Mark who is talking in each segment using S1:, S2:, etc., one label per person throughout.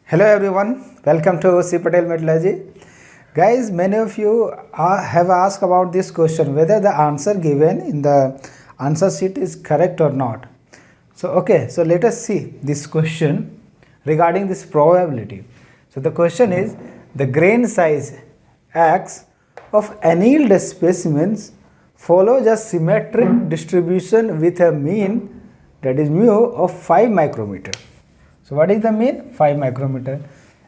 S1: Hello everyone, welcome to C. Patel Metallurgy. Guys, many of you have asked about this question whether the answer given in the answer sheet is correct or not. So let us see this question regarding this probability. So the question is the grain size X of annealed specimens follows a symmetric distribution with a mean, that is mu, of 5 micrometer. So what is the mean? 5 micrometer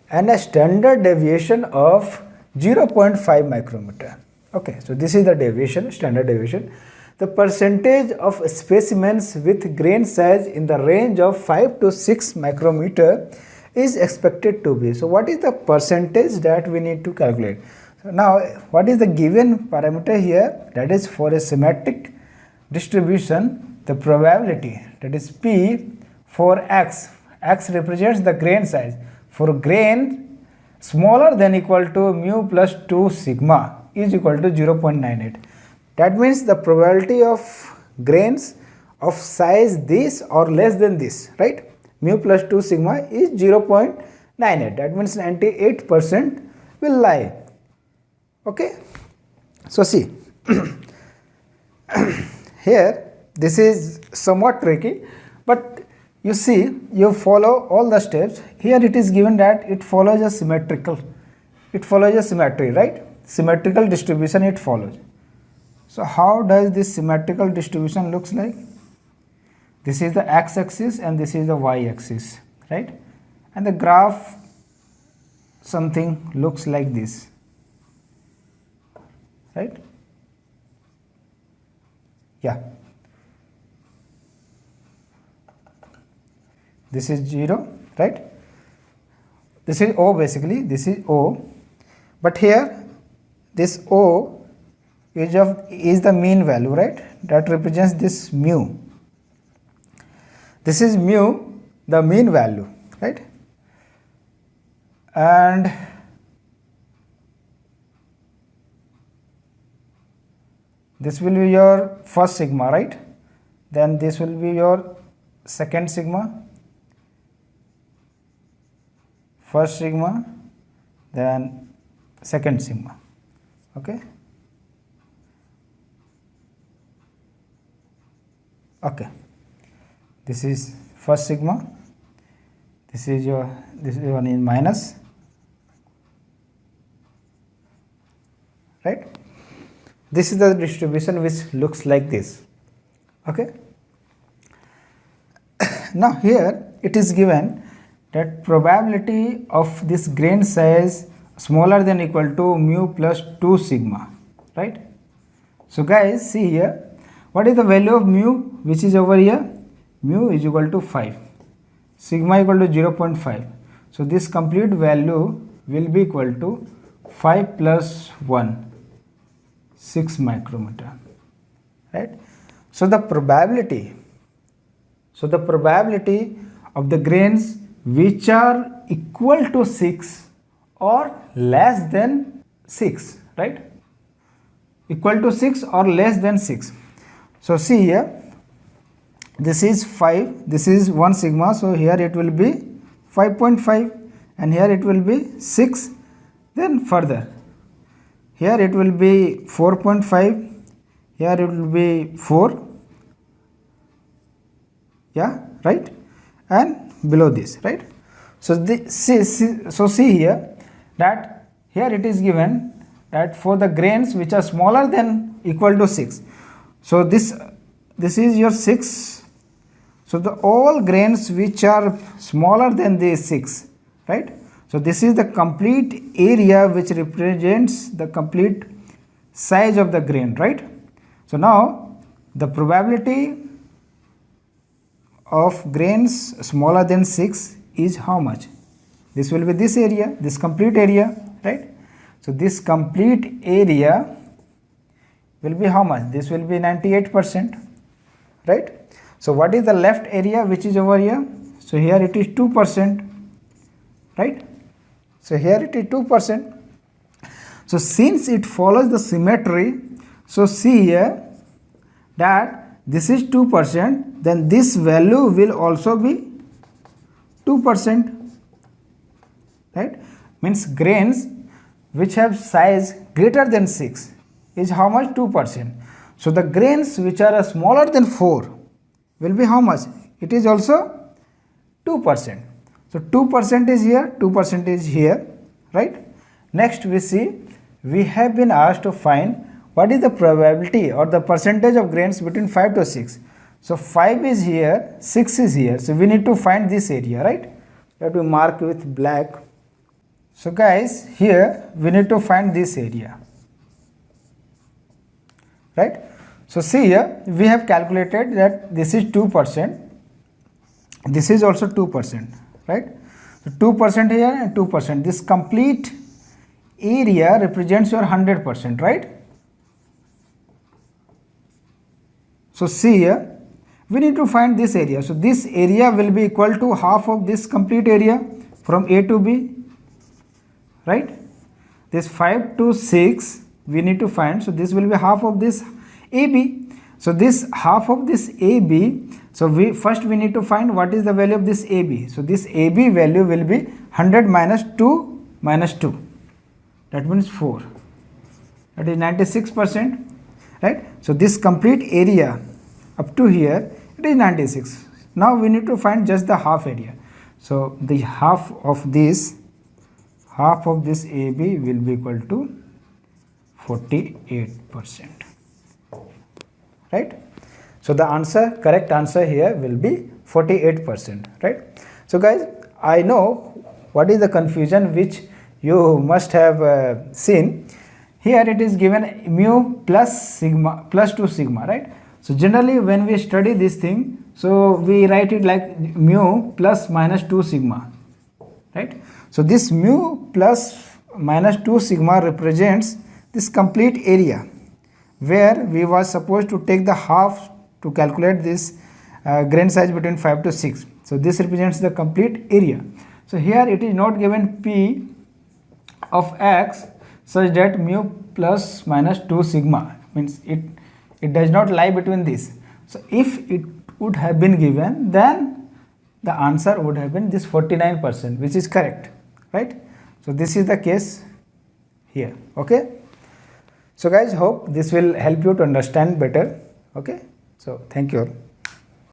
S1: and a standard deviation of 0.5 micrometer. Okay, so this is the deviation, standard deviation. The percentage of specimens with grain size in the range of 5 to 6 micrometer is expected to be. So what is the percentage that we need to calculate? So now what is the given parameter here? That is for a symmetric distribution, the probability, that is P for X. X represents the grain size. For grain smaller than equal to mu plus 2 sigma is equal to 0.98. That means the probability of grains of size this or less than this, right? Mu plus 2 sigma is 0.98. That means 98% will lie. Okay. So see, here this is somewhat tricky, but you see, you follow all the steps. Here it is given that it follows a symmetrical. It follows a symmetry, right? Symmetrical distribution it follows. So how does this symmetrical distribution looks like? This is the x-axis and this is the y-axis, right? And the graph something looks like this, right? Yeah. This is 0, right? This is O basically, this is O. But here this O is the mean value, right? That represents this mu. This is mu, the mean value, right? And this will be your first sigma, right? Then this will be your second sigma, first sigma, then second sigma. Okay. Okay. This is first sigma. This one is minus, right? This is the distribution which looks like this. Okay. Now here it is given that probability of this grain size smaller than equal to mu plus 2 sigma, right? So guys, see here, what is the value of mu which is over here? Mu is equal to 5, sigma equal to 0.5. So this complete value will be equal to 5 plus 1, 6 micrometer, right? So the probability of the grains which are equal to 6 or less than 6, right? Equal to 6 or less than 6. So see here, this is 5, this is 1 sigma, so here it will be 5.5 and here it will be 6. Then further, here it will be 4.5, here it will be 4, yeah, right? And below this, right? So see here that here it is given that for the grains which are smaller than equal to 6. So this is your 6. So the all grains which are smaller than the 6, right? So this is the complete area which represents the complete size of the grain, right? So now the probability of grains smaller than 6 is how much? This will be this area, this complete area, right? So this complete area will be how much? This will be 98%, right? So what is the left area which is over here? So here it is 2%, right? So here it is 2%. So since it follows the symmetry, so see here that this is 2%, then this value will also be 2%. right? Means grains which have size greater than 6 is how much? 2%. So the grains which are smaller than 4 will be how much? It is also 2%. So 2% is here, 2% is here, right? Next we see, we have been asked to find what is the probability or the percentage of grains between 5 to 6. So 5 is here, 6 is here. So we need to find this area, right? We have to mark with black. So guys, here we need to find this area, right? So see here, we have calculated that this is 2%, this is also 2%, right? So 2% here and 2%. This complete area represents your 100%, right? So see here, we need to find this area. So this area will be equal to half of this complete area from A to B, right? This 5 to 6 we need to find. So this will be half of this AB. So this half of this AB, so we need to find what is the value of this AB. So this AB value will be 100 minus 2 minus 2. That means 4. That is 96%, right? So this complete area up to here, it is 96. Now we need to find just the half area. So the half of this AB will be equal to 48%, right? So the answer, correct answer here will be 48%, right? So guys, I know what is the confusion which you must have seen. Here it is given mu plus sigma plus 2 sigma, right? So generally when we study this thing, so we write it like mu plus minus 2 sigma, right? So this mu plus minus 2 sigma represents this complete area where we was supposed to take the half to calculate this grain size between 5 to 6. So this represents the complete area. So here it is not given P of x such that mu plus minus 2 sigma, means it does not lie between this. So if it would have been given, then the answer would have been this 49%, which is correct, right? So this is the case here, okay? So guys, hope this will help you to understand better, okay? So thank you all.